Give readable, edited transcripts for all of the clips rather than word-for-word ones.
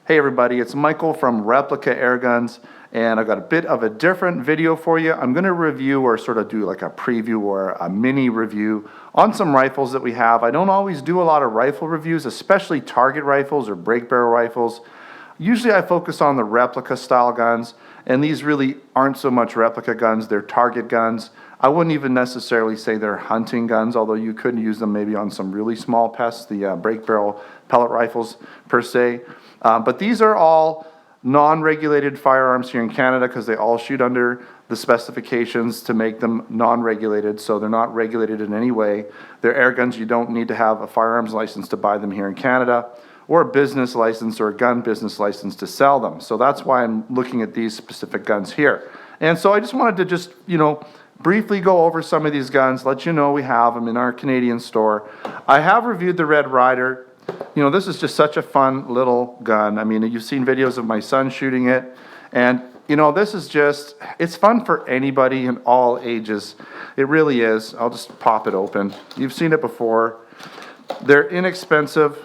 Hey everybody, it's Michael from Replica Airguns, and I've got a bit of a different video for you. I'm going to review or sort of do like a preview or a mini review on some rifles that we have. I don't always do a lot of rifle reviews, especially target rifles or break barrel rifles. Usually I focus on the replica style guns, and these really aren't so much replica guns, they're target guns. I wouldn't even necessarily say they're hunting guns, although you could use them maybe on some really small pests, the break barrel pellet rifles per se. But these are all non-regulated firearms here in Canada because they all shoot under the specifications to make them non-regulated, so they're not regulated in any way. They're air guns. You don't need to have a firearms license to buy them here in Canada, or a business license or a gun business license to sell them. So that's why I'm looking at these specific guns here. And so I just wanted to just, briefly go over some of these guns, let you know we have them in our Canadian store. I have reviewed the Red Ryder. This is just such a fun little gun. I mean, you've seen videos of my son shooting it, and this is just, it's fun for anybody in all ages. It really is. I'll just pop it open. You've seen it before. They're inexpensive.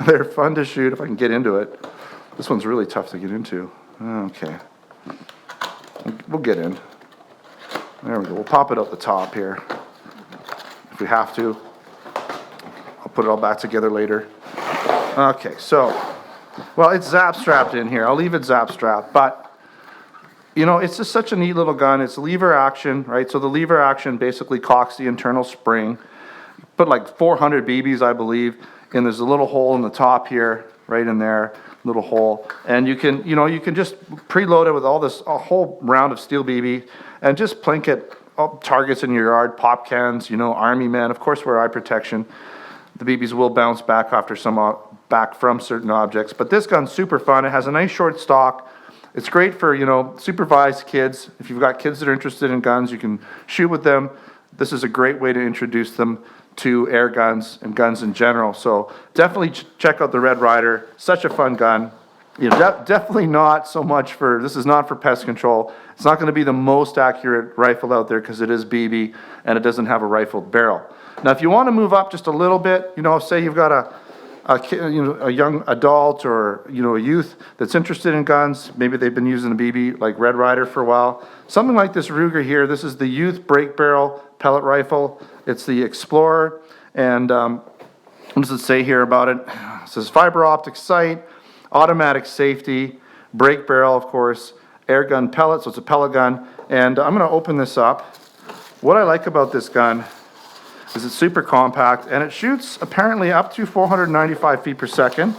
They're fun to shoot if I can get into it. This one's really tough to get into. Okay. We'll get in. There we go. We'll pop it out the top here if we have to. I'll put it all back together later. Okay, so, well, it's zap strapped in here. I'll leave it zap strapped, but it's just such a neat little gun. It's lever action, right? So the lever action basically cocks the internal spring. Put like 400 BBs, I believe, and there's a little hole in the top here, right in there, little hole. And you can just preload it with a whole round of steel BB and just plink it up targets in your yard, pop cans, army men, of course wear eye protection. The BBs will bounce back after back from certain objects, but this gun's super fun. It has a nice short stock. It's great for, supervised kids. If you've got kids that are interested in guns, you can shoot with them. This is a great way to introduce them to air guns and guns in general. So definitely check out the Red Ryder. Such a fun gun. Definitely not so much this is not for pest control. It's not going to be the most accurate rifle out there because it is BB and it doesn't have a rifled barrel. Now, if you want to move up just a little bit, say you've got a young adult or a youth that's interested in guns, maybe they've been using a BB like Red Ryder for a while. Something like this Ruger here. This is the Youth Break Barrel Pellet Rifle. It's the Explorer, and what does it say here about it? It says fiber optic sight, automatic safety, break barrel, of course, air gun pellet, so it's a pellet gun. And I'm going to open this up. What I like about this gun is it's super compact, and it shoots apparently up to 495 feet per second.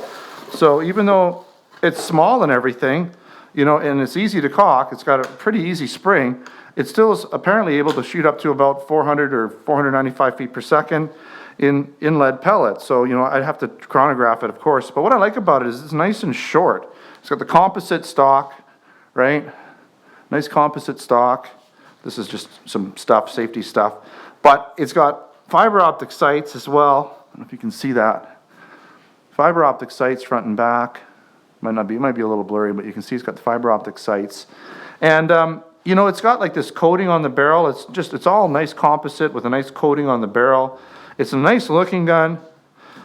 So even though it's small and everything, and it's easy to cock, it's got a pretty easy spring, it still is apparently able to shoot up to about 400 or 495 feet per second in lead pellets. So, I'd have to chronograph it, of course. But what I like about it is it's nice and short. It's got the composite stock, right? Nice composite stock. This is just some stuff, safety stuff. But it's got fiber optic sights as well. I don't know if you can see that. Fiber optic sights front and back. It might be a little blurry, but you can see it's got the fiber optic sights. And, it's got like this coating on the barrel. It's all nice composite with a nice coating on the barrel. It's a nice looking gun.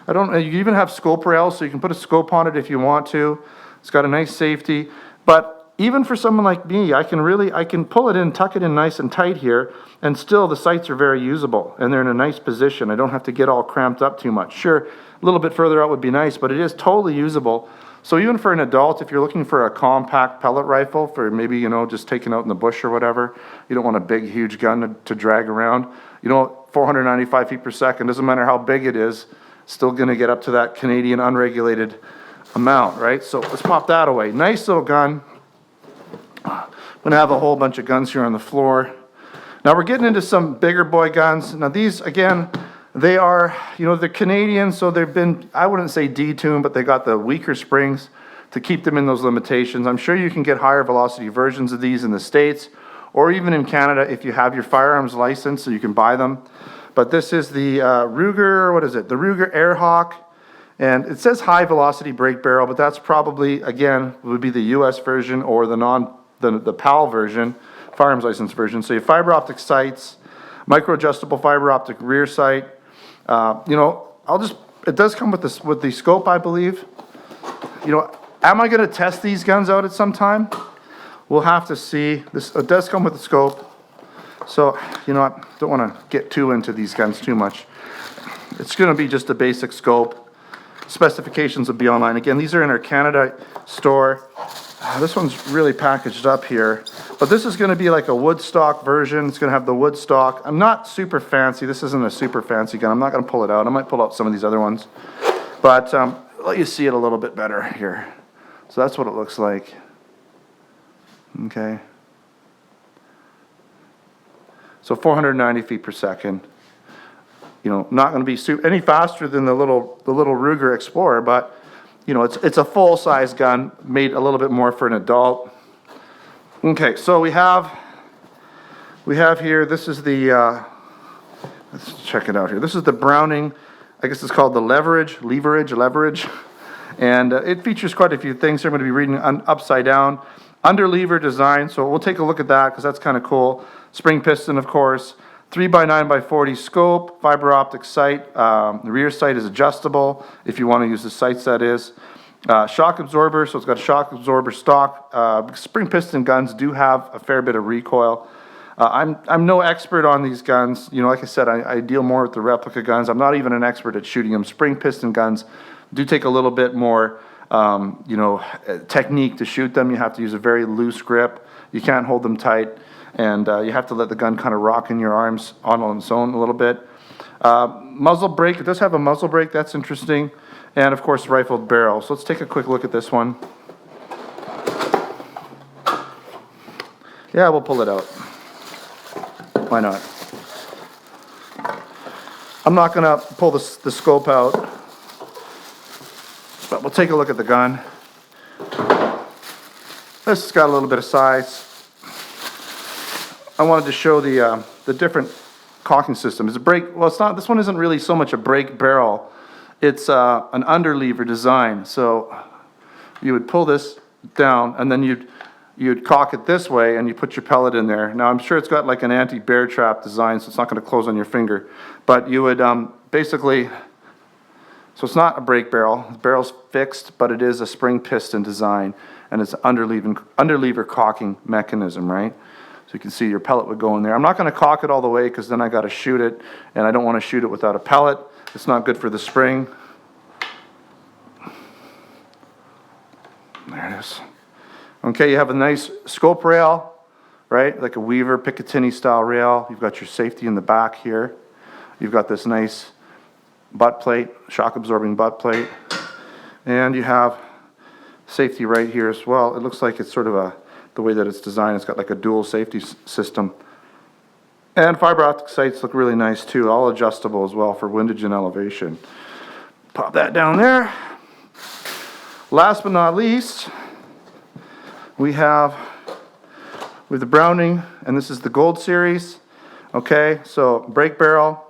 You even have scope rails, so you can put a scope on it if you want to. It's got a nice safety. But even for someone like me, I can pull it in, tuck it in nice and tight here, and still the sights are very usable, and they're in a nice position. I don't have to get all cramped up too much. Sure, a little bit further out would be nice, but it is totally usable. So even for an adult, if you're looking for a compact pellet rifle for maybe, just taking out in the bush or whatever, you don't want a big, huge gun to drag around. 495 feet per second, doesn't matter how big it is, still going to get up to that Canadian unregulated amount, right? So let's pop that away. Nice little gun. I'm going to have a whole bunch of guns here on the floor. Now we're getting into some bigger boy guns. Now these, again, they are, they're Canadian, so they've been, I wouldn't say detuned, but they got the weaker springs to keep them in those limitations. I'm sure you can get higher velocity versions of these in the States, or even in Canada if you have your firearms license, so you can buy them. But this is the Ruger, what is it? The Ruger Airhawk, and it says high velocity break barrel, but that's probably, again, would be the US version or the PAL version, firearms license version. So you have fiber optic sights, micro adjustable fiber optic rear sight. It does come with the scope, I believe. Am I going to test these guns out at some time? We'll have to see. This it does come with a scope. So, you know, I don't want to get too into these guns too much. It's going to be just a basic scope. Specifications will be online. Again, these are in our Canada store. This one's really packaged up here. But this is going to be like a wood stock version. It's going to have the wood stock. I'm not super fancy. This isn't a super fancy gun. I'm not going to pull it out. I might pull out some of these other ones. But let you see it a little bit better here. So that's what it looks like. Okay. So 490 feet per second. You know, not going to be any faster than the little Ruger Explorer, but you know, it's a full-size gun, made a little bit more for an adult. Okay, so we have here. This is the let's check it out here. This is the Browning. I guess it's called the leverage, and it features quite a few things. I'm going to be reading upside down. Under lever design, so we'll take a look at that because that's kind of cool. Spring piston, of course. 3x9x40 scope, fiber optic sight. The rear sight is adjustable if you want to use the sights, that is. Shock absorber, so it's got a shock absorber stock. Spring piston guns do have a fair bit of recoil. I'm no expert on these guns. You know, like I said, I deal more with the replica guns. I'm not even an expert at shooting them. Spring piston guns do take a little bit more you know, technique to shoot them. You have to use a very loose grip. You can't hold them tight. And you have to let the gun kind of rock in your arms on its own a little bit. Muzzle brake, it does have a muzzle brake, that's interesting. And of course, rifled barrel. So let's take a quick look at this one. Yeah, we'll pull it out. Why not? I'm not going to pull the scope out, but we'll take a look at the gun. This has got a little bit of size. I wanted to show the different cocking system. It's a brake. Well, it's not. This one isn't really so much a brake barrel. It's an underlever design. So you would pull this down, and then you'd cock it this way, and you put your pellet in there. Now I'm sure it's got like an anti-bear trap design, so it's not going to close on your finger. But you would basically. So it's not a brake barrel. The barrel's fixed, but it is a spring piston design, and it's an underlever cocking mechanism, right? So you can see your pellet would go in there. I'm not going to cock it all the way because then I got to shoot it, and I don't want to shoot it without a pellet. It's not good for the spring. There it is. Okay, you have a nice scope rail, right? Like a Weaver Picatinny style rail. You've got your safety in the back here. You've got this nice butt plate, shock absorbing butt plate. And you have safety right here as well. It looks like it's sort of the way that it's designed, it's got like a dual safety system. And fiber optic sights look really nice too, all adjustable as well for windage and elevation. Pop that down there. Last but not least, we have the Browning, and this is the Gold Series. Okay, so brake barrel.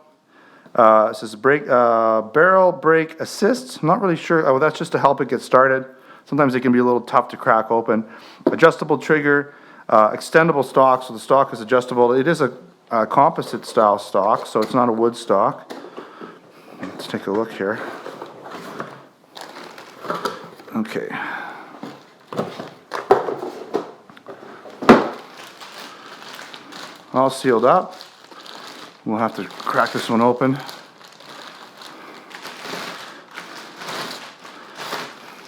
This is barrel brake assist. I'm not really sure. Oh, that's just to help it get started. Sometimes it can be a little tough to crack open. Adjustable trigger, extendable stock, so the stock is adjustable. It is a composite style stock, so it's not a wood stock. Let's take a look here. Okay. All sealed up. We'll have to crack this one open.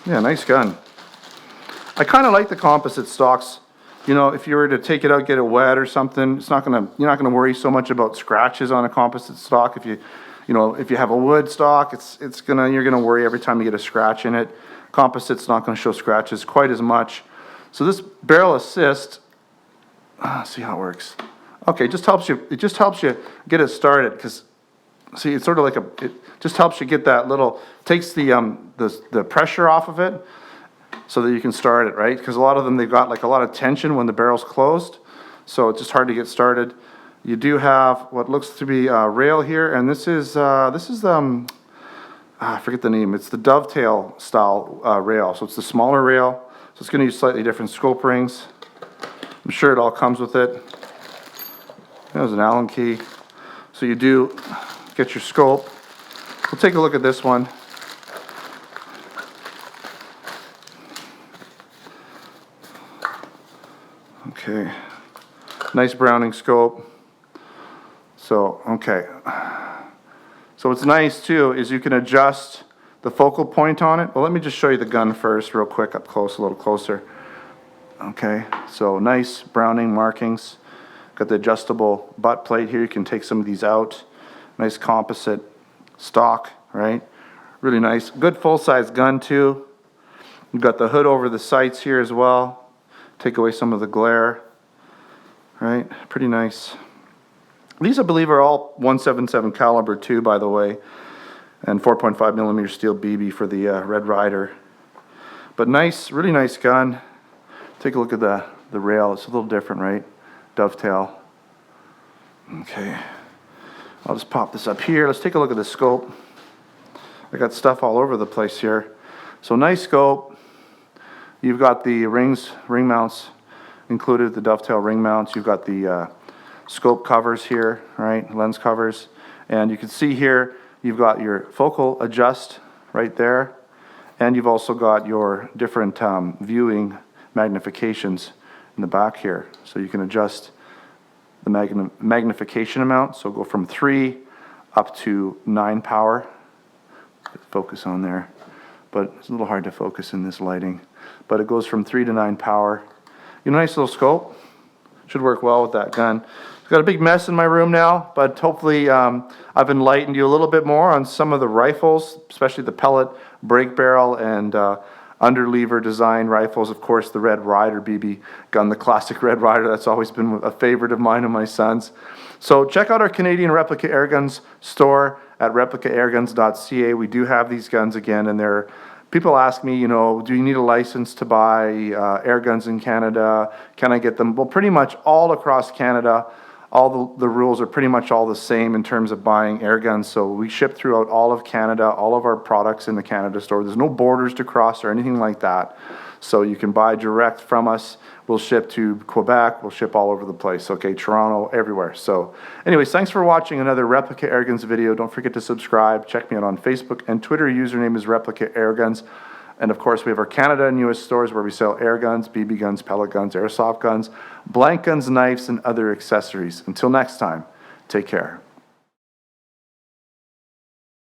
Yeah, nice gun. I kind of like the composite stocks. You know, if you were to take it out, get it wet or something, you're not gonna worry so much about scratches on a composite stock. If you have a wood stock, you're gonna worry every time you get a scratch in it. Composite's not gonna show scratches quite as much. So this barrel assist, see how it works. Okay, it just helps you get it started, because see, it's sort of like it just helps you get that little, takes the pressure off of it so that you can start it, right? Because a lot of them, they've got like a lot of tension when the barrel's closed, so it's just hard to get started. You do have what looks to be a rail here, and this is I forget the name. It's the dovetail style rail, so it's the smaller rail. So it's going to use slightly different scope rings. I'm sure it all comes with it. There's an Allen key. So you do get your scope. We'll take a look at this one. Okay, nice Browning scope. So, okay. So what's nice too is you can adjust the focal point on it. Well, let me just show you the gun first real quick up close, a little closer. Okay, so nice Browning markings. Got the adjustable butt plate here. You can take some of these out. Nice composite stock, right? Really nice. Good full-size gun too. You've got the hood over the sights here as well. Take away some of the glare, right? Pretty nice. These, I believe, are all .177 caliber too, by the way, and 4.5 millimeter steel BB for the Red Ryder. But nice, really nice gun. Take a look at the rail. It's a little different, right? Dovetail. Okay. I'll just pop this up here. Let's take a look at the scope. I got stuff all over the place here. So nice scope. You've got the ring mounts included, the dovetail ring mounts. You've got the scope covers here, right? Lens covers. And you can see here, you've got your focal adjust right there. And you've also got your different viewing magnifications in the back here. So you can adjust the magnification amount. So go from 3 up to 9 power. Focus on there. But it's a little hard to focus in this lighting. But it goes from 3 to 9 power. You know, nice little scope. Should work well with that gun. I've got a big mess in my room now, but hopefully I've enlightened you a little bit more on some of the rifles, especially the pellet, break barrel, and underlever design rifles. Of course, the Red Ryder BB gun, the classic Red Ryder. That's always been a favorite of mine and my son's. So check out our Canadian Replica Airguns store at replicaAirguns.ca. We do have these guns again, and they're people ask me, you know, do you need a license to buy air guns in Canada? Can I get them? Well, pretty much all across Canada, all the rules are pretty much all the same in terms of buying air guns. So we ship throughout all of Canada, all of our products in the Canada store. There's no borders to cross or anything like that. So you can buy direct from us. We'll ship to Quebec. We'll ship all over the place. Okay, Toronto, everywhere. So anyways, thanks for watching another Replica Airguns video. Don't forget to subscribe. Check me out on Facebook and Twitter. Username is Replica Airguns. And of course, we have our Canada and US stores where we sell air guns, BB guns, pellet guns, airsoft guns, blank guns, knives, and other accessories. Until next time, take care.